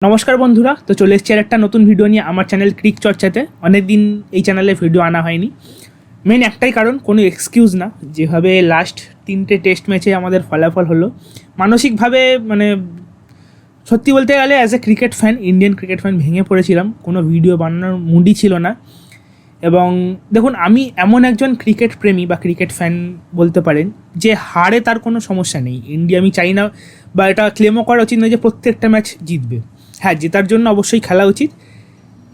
নমস্কার বন্ধুরা, তো চলে এসেছি আর একটা নতুন ভিডিও নিয়ে আমার চ্যানেল ক্রিক চর্চাতে। অনেক দিন এই চ্যানেলে ভিডিও আনা হয়নি, মেন একটাই কারণ, কোনো এক্সকিউজ না। যেভাবে লাস্ট 3টে টেস্ট ম্যাচে আমাদের ফলাফল হলো, মানসিকভাবে সত্যি বলতে গেলে as a cricket fan, Indian cricket fan ভেঙে পড়েছিলাম। কোনো ভিডিও বানানোর মুডই ছিল না। এবং দেখুন, আমি এমন একজন ক্রিকেট প্রেমী বা ক্রিকেট ফ্যান বলতে পারেন যে হারে তার কোনো সমস্যা নেই। ইন্ডিয়া, আমি চাই না বা এটা ক্লেমও করা উচিত নয় যে প্রত্যেকটা ম্যাচ জিতবে। হ্যাঁ, জেতার জন্য অবশ্যই খেলা উচিত,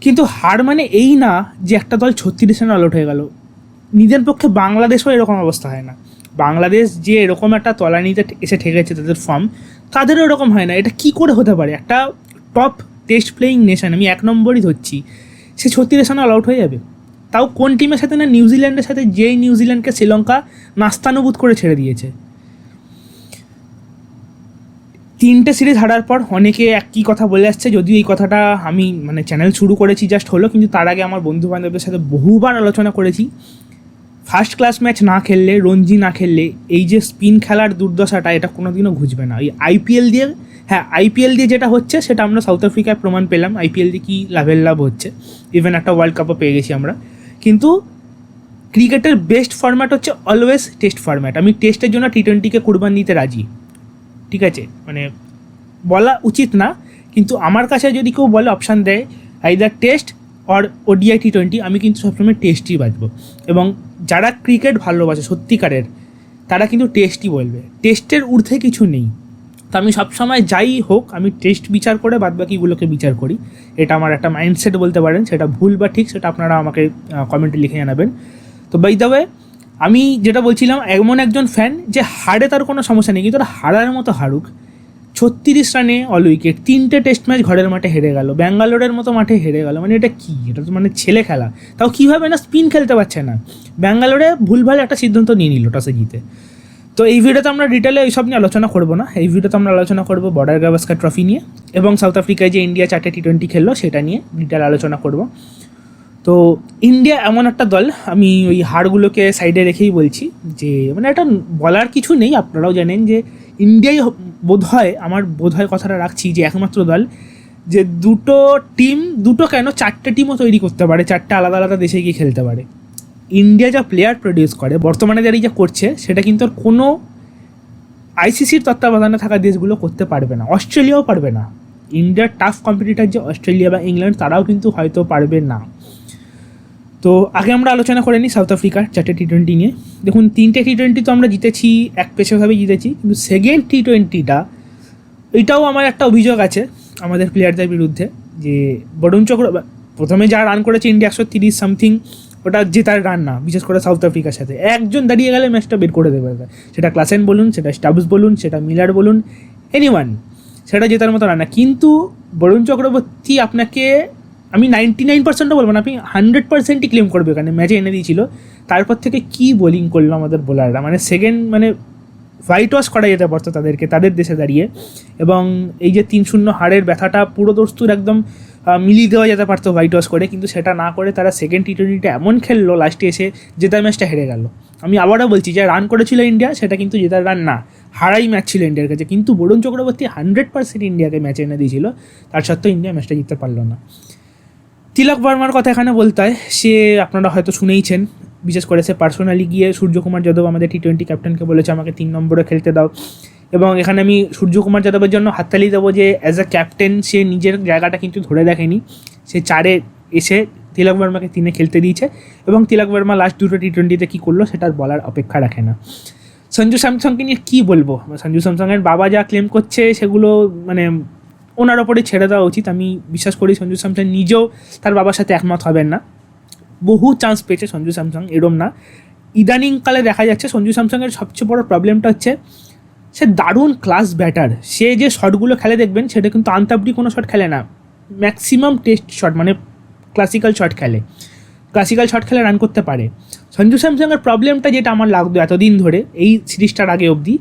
কিন্তু হার মানে এই না যে একটা দল 36 রানে অল আউট হয়ে গেল। নিজের পক্ষে বাংলাদেশও এরকম অবস্থা হয় না। বাংলাদেশ যে এরকম একটা তলানিতে এসে ঠেকেছে, তাদের ফর্ম, তাদেরও এরকম হয় না। এটা কি করে হতে পারে? একটা টপ টেস্ট প্লেয়িং নেশন, আমি 1 নম্বরই ধরছি, সে 36 রানে অল আউট হয়ে যাবে। তাও কোন টিমের সাথে না? নিউজিল্যান্ডের সাথে, যেই নিউজিল্যান্ডকে শ্রীলঙ্কা নাস্তানুবুদ করে ছেড়ে দিয়েছে। 3টে সিরিজ হারার পর অনেকে একই কথা বলে আসছে, যদিও এই কথাটা আমি চ্যানেল শুরু করেছি জাস্ট হলো, কিন্তু তার আগে আমার বন্ধু বান্ধবদের সাথে বহুবার আলোচনা করেছি। ফার্স্ট ক্লাস ম্যাচ না খেললে, রঞ্জি না খেললে, এই যে স্পিন খেলার দুর্দশাটা, এটা কোনোদিনও ঘুচবে না। এই আইপিএল দিয়ে, হ্যাঁ, আইপিএল দিয়ে যেটা হচ্ছে সেটা আমরা সাউথ আফ্রিকায় প্রমাণ পেলাম। আইপিএল দিয়ে কী লাভের লাভ হচ্ছে, ইভেন একটা ওয়ার্ল্ড কাপও পেয়ে গেছি আমরা। কিন্তু ক্রিকেটের বেস্ট ফরম্যাট হচ্ছে অলওয়েজ টেস্ট ফরম্যাট। আমি টেস্টের জন্য টি20কে কুরবান দিতে রাজি, ঠিক আছে? বলা উচিত না, কিন্তু আমার কাছে যদি কেউ বলে অপশান দেয় either test or ODI T20, আমি কিন্তু সবসময় টেস্টই বাঁচবো। এবং যারা ক্রিকেট ভালোবাসে সত্যিকারের, তারা কিন্তু টেস্টই বলবে, টেস্টের ঊর্ধ্বে কিছু নেই। তো আমি সবসময় যাই হোক, আমি টেস্ট বিচার করে বাদবাকিগুলোকে বিচার করি। এটা আমার একটা মাইন্ডসেট বলতে পারেন। সেটা ভুল বা ঠিক, সেটা আপনারা আমাকে কমেন্টে লিখে জানাবেন। তো বাই দ্য ওয়ে, আমি যেটা বলছিলাম, এমন একজন ফ্যান যে হারে তার কোনো সমস্যা নেই, কিন্তু তারা হারার মতো হারুক। 36 রানে অল উইকেট, 3টে টেস্ট ম্যাচ ঘরের মাঠে হেরে গেল, ব্যাঙ্গালোরের মতো মাঠে হেরে গেল। এটা কি? এটা তো ছেলে খেলা। তাও কীভাবে না, স্পিন খেলতে পারছে না। ব্যাঙ্গালোরে ভুলভাল একটা সিদ্ধান্ত নিয়ে নিল টসে জিতে। তো এই ভিডিওতে আমরা ডিটেলে এইসব নিয়ে আলোচনা করবো না। এই ভিডিওতে আমরা আলোচনা করবো বর্ডার গাভাস্কার ট্রফি নিয়ে, এবং সাউথ আফ্রিকায় যে ইন্ডিয়া 4টে টি20 খেললো সেটা নিয়ে ডিটেল আলোচনা করব। তো ইন্ডিয়া এমন একটা দল, আমি ওই হারগুলোকে সাইডে রেখেই বলছি যে এটা বলার কিছু নেই। আপনারাও জানেন যে ইন্ডিয়াই বোধহয়, আমার বোধহয় কথাটা রাখছি, যে একমাত্র দল যে দুটো কেন 4টে টিমও তৈরি করতে পারে, 4টে আলাদা আলাদা দেশে গিয়ে খেলতে পারে। ইন্ডিয়া যা প্লেয়ার প্রডিউস করে বর্তমানে, যারা যা করছে, সেটা কিন্তু আর কোনো আইসিসির তত্ত্বাবধানে থাকা দেশগুলো করতে পারবে না। অস্ট্রেলিয়াও পারবে না। ইন্ডিয়ার টাফ কম্পিটিটার যে অস্ট্রেলিয়া বা ইংল্যান্ড, তারাও কিন্তু হয়তো পারবে না। তো আগে আমরা আলোচনা করে নিই সাউথ আফ্রিকার 4টে টি20 নিয়ে। দেখুন, 3টে টি20 তো আমরা জিতেছি, এক পেশাভাবেই জিতেছি, কিন্তু সেকেন্ড টি20টা, এটাও আমার একটা অভিযোগ আছে আমাদের প্লেয়ারদের বিরুদ্ধে, যে বরুণ চক্রবর্তী প্রথমে যা রান করেছে ইন্ডিয়া 130 সামথিং, ওটা জেতার রান না। বিশেষ করে সাউথ আফ্রিকার সাথে একজন দাঁড়িয়ে গেলে ম্যাচটা বের করে দেবে। সেটা ক্লাসেন বলুন, সেটা স্টাবস বলুন, সেটা মিলার বলুন, এনিওয়ান, সেটা জেতার মতো রান না। কিন্তু বরুণ চক্রবর্তী আপনাকে, আমি 99%ও বলবো না, আপনি 100%ই ক্লেম করবে, এখানে ম্যাচে এনে দিয়েছিল। তারপর থেকে কি বোলিং করলো আমাদের বোলাররা, সেকেন্ড হোয়াইট ওয়াশ করা যেতে পারতো তাদেরকে, তাদের দেশে দাঁড়িয়ে। এবং এই যে 3-0 হারের ব্যথাটা পুরো দস্তুর একদম মিলিয়ে দেওয়া যেতে পারতো হোয়াইট ওয়াশ করে, কিন্তু সেটা না করে তারা সেকেন্ড টি20টা এমন খেললো, লাস্টে এসে জেতার ম্যাচটা হেরে গেল। আমি আবারও বলছি, যে রান করেছিল ইন্ডিয়া, সেটা কিন্তু জেতার রান না, হারাই ম্যাচ ছিল ইন্ডিয়ার কাছে। কিন্তু বরুণ চক্রবর্তী 100% ইন্ডিয়াকে ম্যাচে এনে দিয়েছিল, তার সত্ত্বেও ইন্ডিয়া ম্যাচটা জিততে পারলো না। তিলক বর্মার কথা এখানে বলতে হয়, সে আপনারা হয়তো শুনেইছেন, বিশেষ করে সে পার্সোনালি গিয়ে সূর্যকুমার যাদব, আমাদের টি20 ক্যাপ্টেনকে বলেছে আমাকে 3 নম্বরে খেলতে দাও। এবং এখানে আমি সূর্যকুমার যাদবের জন্য হাততালি দেবো, যে অ্যাজ এ ক্যাপ্টেন সে নিজের জায়গাটা কিন্তু ধরে দেখেনি। সে 4-এ এসে তিলক বর্মাকে 3-এ খেলতে দিয়েছে, এবং তিলক বর্মা লাস্ট 2টো টি20তে কী করলো সেটার বলার অপেক্ষা রাখে না। সঞ্জু স্যামসংকে নিয়ে কী বলবো? সঞ্জু স্যামসংয়ের বাবা যা ক্লেম করছে, সেগুলো ওনার ওপরে ছেড়ে দেওয়া উচিত। আমি বিশ্বাস করি সঞ্জু স্যামসং নিজেও তার বাবার সাথে একমত হবেন না। বহু চান্স পেয়েছে সঞ্জু স্যামসং, এরম না। ইদানিংকালে দেখা যাচ্ছে সঞ্জু স্যামসংয়ের সবচেয়ে বড় প্রবলেমটা হচ্ছে, সে দারুণ ক্লাস ব্যাটার। সে যে শটগুলো খেলে দেখবেন, সেটা কিন্তু আনতাবড়ি কোনো শট খেলে না, maximum test shot, classical shot খেলে। ক্লাসিক্যাল শট খেলে রান করতে পারে। সঞ্জু স্যামসংয়ের প্রবলেমটা যেটা আমার লাগতো এতদিন ধরে, এই সিরিজটার আগে অবধি,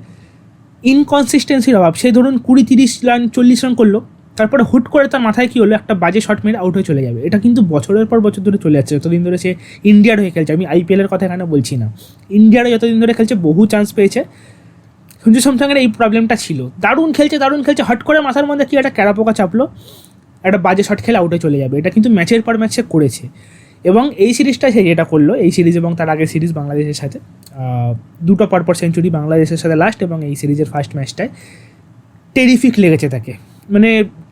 ইনকনসিস্টেন্সির অভাব। সে ধরুন 20-30 রান 40 রান করলো, তারপরে হুট করে তার মাথায় কী হলো, একটা বাজে শট মেরে আউট হয়ে চলে যাবে। এটা কিন্তু বছরের পর বছর ধরে চলে যাচ্ছে, যতদিন ধরে সে ইন্ডিয়ার হয়ে খেলছে। আমি আইপিএলের কথা এখানে বলছি না, ইন্ডিয়ারও যতদিন ধরে খেলছে বহু চান্স পেয়েছে। সঞ্জু স্যামসংয়ের এই প্রবলেমটা ছিল, দারুণ খেলছে, হট করে মাথার মধ্যে কি একটা ক্যারাপোকা চাপলো, একটা বাজে শট খেলে আউটে চলে যাবে, এটা কিন্তু ম্যাচের পর ম্যাচ সে করেছে। এবং এই সিরিজটা সে যেটা করলো, এই সিরিজ এবং তার আগের সিরিজ বাংলাদেশের সাথে, দুটো পরপর সেঞ্চুরি বাংলাদেশের সাথে লাস্ট এবং এই সিরিজের ফার্স্ট ম্যাচটায় টেরিফিক লেগেছে তাকে, মানে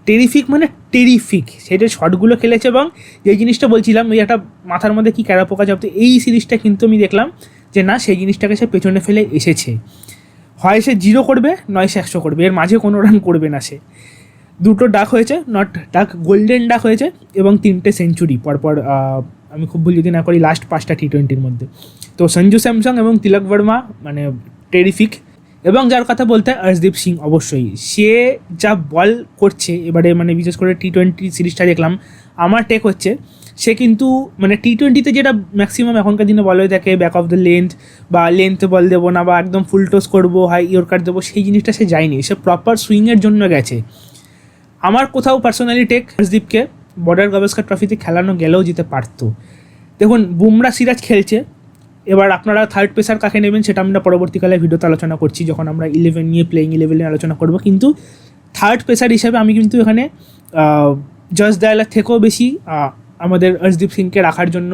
টেরিফিক সে যে শটগুলো খেলেছে। এবং যে জিনিসটা বলছিলাম ওই একটা মাথার মধ্যে কী ক্যারা পোকা চাপতে, এই সিরিজটা কিন্তু আমি দেখলাম যে না, সেই জিনিসটাকে সে পেছনে ফেলে এসেছে। হয় সে 0 করবে, নয় সে 100 করবে, এর মাঝে কোনো রান করবে না সে। দুটো ডাক হয়েছে, নট ডাক, গোল্ডেন ডাক হয়েছে এবং 3টে সেঞ্চুরি পরপর, আমি খুব ভুল যদি না করি লাস্ট 5টা টি20-র মধ্যে। তো সঞ্জু স্যামসং এবং তিলক বর্মা মানে টেরিফিক। এবং যার কথা বলতে হয় অর্শদীপ সিং, অবশ্যই সে যা বল করছে এবারে, মানে বিশেষ করে টি20 সিরিজটা দেখলাম, আমার টেক হচ্ছে সে কিন্তু মানে টি20-তে যেটা ম্যাক্সিমাম এখনকার দিনে বলা হয়ে থাকে ব্যাক অফ দ্য লেন্থ বা লেন্থে বল দেবো না বা একদম ফুল টস করবো, হাই ইয়র্কার দেবো, সেই জিনিসটা সে যায়নি, সে প্রপার সুইংয়ের জন্য গেছে। আমার কোথাও পার্সোনালি টেক অর্শদীপকে বর্ডার গাভাস্কার ট্রফিতে খেলানো গেলেও যেতে পারতো। দেখুন বুমরা সিরাজ খেলছে, এবার আপনারা থার্ড পেসার কাকে নেবেন সেটা আমরা পরবর্তীকালে ভিডিওতে আলোচনা করছি, যখন আমরা 11 নিয়ে প্লেইং 11 নিয়ে আলোচনা করব। কিন্তু থার্ড পেসার হিসাবে আমি কিন্তু এখানে জস দয়ালের থেকেও বেশি আমাদের অর্শদীপ সিংকে রাখার জন্য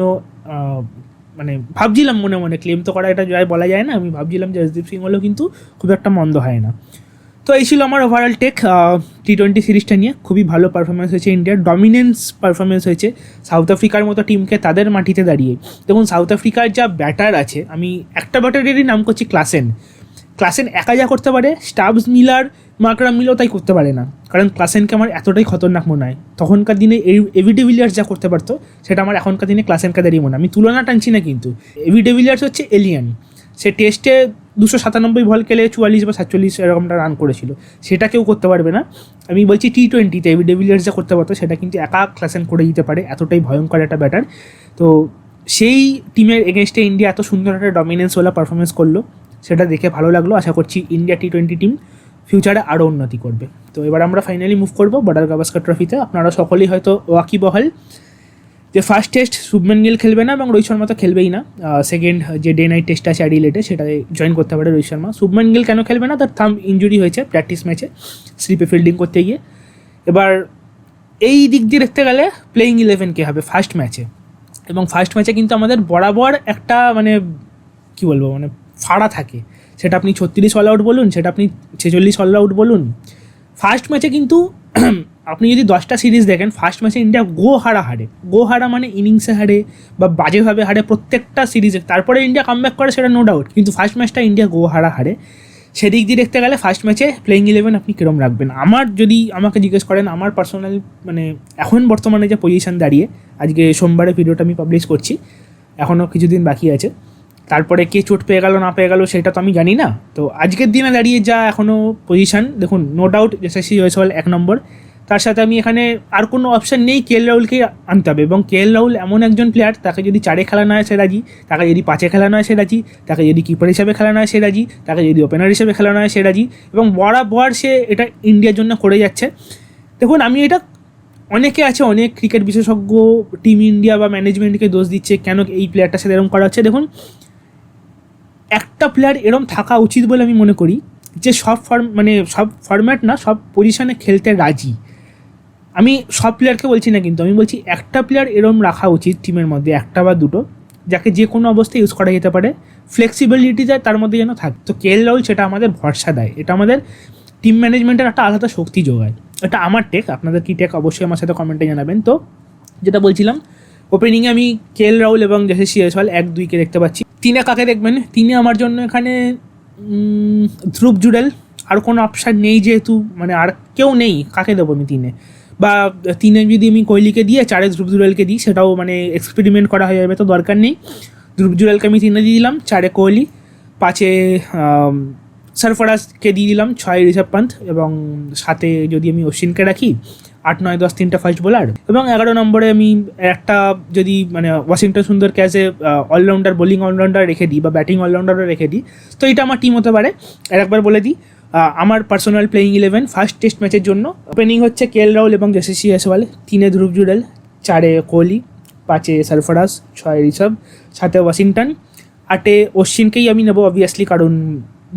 মানে ভাবছিলাম, মনে মনে ক্লেম তো করা এটা যাই বলা যায় না, আমি ভাবছিলাম যে অর্শদীপ সিং হলেও কিন্তু খুব একটা মন্দ হয় না। তো এই ছিল আমার ওভারঅল টেক টি20 সিরিজটা নিয়ে। খুবই ভালো পারফরমেন্স হয়েছে ইন্ডিয়ার, ডমিনেন্স পারফরমেন্স হয়েছে সাউথ আফ্রিকার মতো টিমকে তাদের মাটিতে দাঁড়িয়ে। দেখুন সাউথ আফ্রিকার যা ব্যাটার আছে, আমি একটা ব্যাটারেরই নাম করছি ক্লাসেন একা যা করতে পারে, স্টাবস মিলার মার্করাম মিলও তাই করতে পারে না, কারণ ক্লাসেনকে আমার এতটাই খতরনাক মনে হয়। তখনকার দিনে এভি ডিভিলিয়ার্স যা করতে পারতো সেটা আমার এখনকার দিনে ক্লাসেনকে দাঁড়িয়ে মনে হয়। আমি তুলনা টানছি না, কিন্তু এভি ডিভিলিয়ার্স হচ্ছে এলিয়ান, সে টেস্টে 297 বল খেলে 44 বা 47 এরকমটা রান করেছিল, সেটা কেউ করতে পারবে না। আমি বলছি টি20তে এভি ডিভিলিয়ার্স যা করতে পারতো সেটা কিন্তু একা ক্লাসেন করে দিতে পারে, এতটাই ভয়ঙ্কর একটা ব্যাটার। তো সেই টিমের এগেনস্টে ইন্ডিয়া এত সুন্দর একটা ডমিনেন্সওয়ালা পারফরমেন্স করলো, সেটা দেখে ভালো লাগলো। আশা করছি ইন্ডিয়া টি20 টিম ফিউচারে আরও উন্নতি করবে। তো এবার আমরা ফাইনালি মুভ করবো বর্ডার গাভাস্কার ট্রফিতে। আপনারা সকলেই হয়তো ওয়াকিবহাল যে ফার্স্ট টেস্ট শুভমান গিল খেলবে না এবং রোহিত শর্মা তো খেলবেই না। সেকেন্ড যে ডে নাইট টেস্ট আছে অ্যাডিলেডে সেটাতে জয়েন করতে পারে রোহিত শর্মা। শুভমান গিল কেন খেলবে না, তার থাম্ব ইঞ্জুরি হয়েছে প্র্যাকটিস ম্যাচে স্লিপে ফিল্ডিং করতে গিয়ে। এবার এই দিক দিয়ে দেখতে গেলে প্লেইং 11 কে হবে ফার্স্ট ম্যাচে, এবং ফার্স্ট ম্যাচে কিন্তু আমাদের বরাবর একটা মানে কী বলবো মানে ফাড়া থাকে, সেটা আপনি 36 অল আউট বলুন, সেটা আপনি 46 অল আউট বলুন। ফার্স্ট ম্যাচে কিন্তু আপনি যদি 10টা সিরিজ দেখেন, ফার্স্ট ম্যাচে ইন্ডিয়া গো হারা মানে ইনিংসে হারে বা বাজেভাবে হারে প্রত্যেকটা সিরিজে, তারপরে ইন্ডিয়া কামব্যাক করে সেটা নো ডাউট, কিন্তু ফার্স্ট ম্যাচটা ইন্ডিয়া গো হারে। সেদিক দিয়ে দেখতে গেলে ফার্স্ট ম্যাচে প্লেইং 11 আপনি কীরকম রাখবেন? আমার যদি আমাকে জিজ্ঞেস করেন, আমার পার্সোনাল মানে এখন বর্তমানে যে পজিশন দাঁড়িয়ে, আজকে সোমবারে ভিডিওটা আমি পাবলিশ করছি, এখনও কিছুদিন বাকি আছে, তারপরে কে চোট পেয়ে গেল না পেয়ে গেল সেটা তো আমি জানি না। তো আজকের দিনে দাঁড়িয়ে যা এখনও পজিশান, দেখুন নো ডাউট যশস্বী জয়সওয়াল 1 নম্বর, তার সাথে আমি এখানে আর কোনো অপশান নেই, কেএল রাহুলকে আনতে হবে। এবং কেএল রাহুল এমন একজন প্লেয়ার, তাকে যদি 4-এ খেলানো হয় সে রাজি, তাকে যদি 5-এ খেলানো হয় সে রাজি, তাকে যদি কিপার হিসাবে খেলানো হয় সে রাজি, তাকে যদি ওপেনার হিসেবে খেলানো হয় সে রাজি, এবং বরাবর সে এটা ইন্ডিয়ার জন্য করে যাচ্ছে। দেখুন আমি এটা, অনেকে আছে, অনেক ক্রিকেট বিশেষজ্ঞ টিম ইন্ডিয়া বা ম্যানেজমেন্টকে দোষ দিচ্ছে কেন এই প্লেয়ারটার সাথে এরকম করা হচ্ছে। দেখুন একটা প্লেয়ার এরম থাকা উচিত বলে আমি মনে করি যে সব ফরম্যাট না, সব পজিশনে খেলতে রাজি। আমি সব প্লেয়ারকে বলছি না, কিন্তু আমি বলছি একটা প্লেয়ার এরম রাখা উচিত টিমের মধ্যে, একটা বা দুটো, যাকে যে কোনো অবস্থায় ইউজ করা যেতে পারে, ফ্লেক্সিবিলিটি যায় তার মধ্যে যেন থাকে। তো কেএল রাহুল সেটা আমাদের ভরসা দেয়, এটা আমাদের টিম ম্যানেজমেন্টের একটা আলাদা শক্তি যোগায়। এটা আমার টেক, আপনাদের কী টেক অবশ্যই আমার সাথে কমেন্টে জানাবেন। তো যেটা বলছিলাম, ওপেনিংয়ে আমি কেএল রাহুল এবং যশস্বী জয়সওয়াল 1-2কে দেখতে পাচ্ছি। 3-এ কাকে দেখবেন? 3-এ আমার জন্য এখানে ধ্রুব জুডেল, আর কোনো অপশান নেই যেহেতু, মানে আর কেউ নেই, কাকে দেবো আমি 3-এ? বা 3-এ যদি আমি কোহলিকে দিয়ে 4-এ ধ্রুব জুডেলকে দিই সেটাও মানে এক্সপেরিমেন্ট করা হয়ে যাবে, তো দরকার নেই। ধ্রুব জুডেলকে আমি 3-এ দিয়ে দিলাম, 4-এ কোহলি, 5-এ সরফরাজকে দিয়ে দিলাম, 6-এ ঋষভ পান্থ, এবং 7-এ যদি আমি অশ্বিনকে রাখি, 8, 9, 10 3টা ফার্স্ট বোলার, এবং 11 নম্বরে আমি একটা যদি মানে ওয়াশিংটন সুন্দরকে as a allrounder, bowling allrounder রেখে দিই বা ব্যাটিং অলরাউন্ডারও রেখে দিই, তো এটা আমার টিম হতে পারে। একবার বলে দিই আমার পার্সোনাল প্লেইং 11 ফার্স্ট টেস্ট ম্যাচের জন্য। ওপেনিং হচ্ছে কেএল রাহুল এবং যশস্বী জয়সওয়াল, 3-এ ধ্রুব জুডেল, 4-এ কোহলি, 5-এ সরফরাজ, 6-এ ঋষভ, 7-এ ওয়াশিংটন, 8-এ অশ্বিনকেই আমি নেবো অবভিয়াসলি, কারণ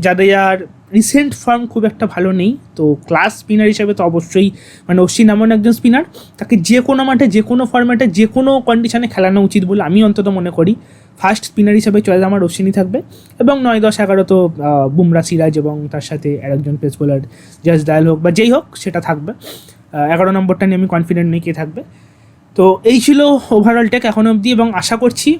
জাদেজার রিসেন্ট ফর্ম খুব একটা ভালো নেই, তো ক্লাস স্পিনার হিসেবে তো অবশ্যই মানে অশ্বিন এমন একজন স্পিনার, তাকে যে কোনো মাঠে যে কোনো ফর্ম্যাটে যে কোনো কন্ডিশনে খেলানো উচিত বলে আমি অন্তত মনে করি। ফার্স্ট স্পিনার হিসেবে চয়েস আমার অশ্বিনই থাকবে, এবং 9, 10, 11 তো বুমরা, সিরাজ এবং তার সাথে আরেকজন পেস বোলার জসদাল হোক বা যেই হোক সেটা থাকবে। 11 নম্বরটা নিয়ে আমি কনফিডেন্ট নেই কে থাকবে। তো এই ছিল ওভারঅল টেক এখনও অবধি, এবং আশা করছি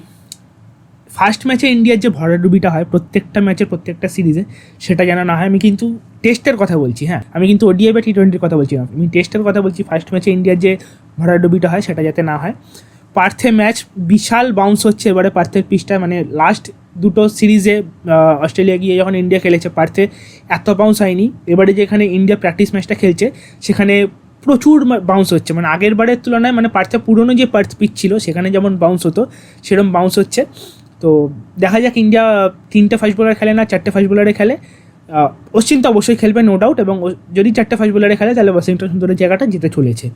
ফার্স্ট ম্যাচে ইন্ডিয়ার যে ভরাডুবিটা হয় প্রত্যেকটা ম্যাচে প্রত্যেকটা সিরিজে, সেটা যেন না হয়। আমি কিন্তু টেস্টের কথা বলছি, হ্যাঁ, আমি কিন্তু ওডিআই বা T20 কথা বলছি না, আমি টেস্টের কথা বলছি। ফার্স্ট ম্যাচে ইন্ডিয়ার যে ভরাডুবিটা হয় সেটা যাতে না হয়। পার্থে ম্যাচ বিশাল বাউন্স হচ্ছে এবারে পার্থের পিচটায়, মানে লাস্ট দুটো সিরিজে অস্ট্রেলিয়া গিয়ে যখন ইন্ডিয়া খেলেছে পার্থে এত বাউন্স হয়নি। এবারে যেখানে ইন্ডিয়া প্র্যাকটিস ম্যাচটা খেলছে সেখানে প্রচুর বাউন্স হচ্ছে, মানে আগের বারের তুলনায়, মানে পার্থে পুরনো যে পার্থ পিচ ছিল সেখানে যেমন বাউন্স হতো সেরকম বাউন্স হচ্ছে। তো দেখা যাক, ইন্ডিয়া 3টে ফাস্ট বোলার খেলে না 4টে ফাস্ট বোলারে খেলে। অশ্বিন তো অবশ্যই খেলবে নো ডাউট, এবং যদি 4টে ফাস্ট বোলারে খেলে তাহলে ওয়াশিংটন সুন্দরের জায়গাটা জিতে চলেছে।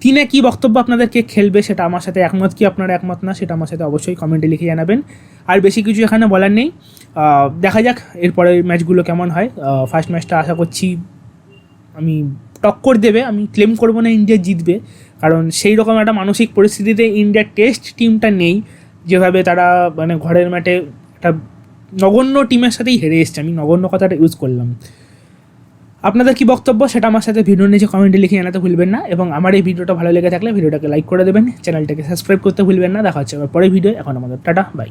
তিনে কী বক্তব্য আপনাদেরকে খেলবে সেটা আমার সাথে একমত কি আপনারা একমত না সেটা আমার সাথে অবশ্যই কমেন্টে লিখে জানাবেন। আর বেশি কিছু এখানে বলার নেই, দেখা যাক এরপরের ম্যাচগুলো কেমন হয়। ফার্স্ট ম্যাচটা আশা করছি আমি টক্কর দেবে, আমি ক্লেম করবো না ইন্ডিয়া জিতবে, কারণ সেই রকম একটা মানসিক পরিস্থিতিতে ইন্ডিয়ার টেস্ট টিমটা নেই, যেভাবে তারা মানে ঘরের মাঠে একটা নগণ্য টিমের সাথেই হেরে এসছে। আমি নগণ্য কথাটা ইউজ করলাম। আপনাদের কি বক্তব্য সেটা আমার সাথে ভিডিও নিচে কমেন্টে লিখে জানাতে ভুলবেন না, এবং আমার এই ভিডিওটা ভালো লেগে থাকলে ভিডিওটাকে লাইক করে দেবেন, চ্যানেলটাকে সাবস্ক্রাইব করতে ভুলবেন না। দেখা হচ্ছে আবার পরের ভিডিও। এখন আমাদের টাটা, বাই।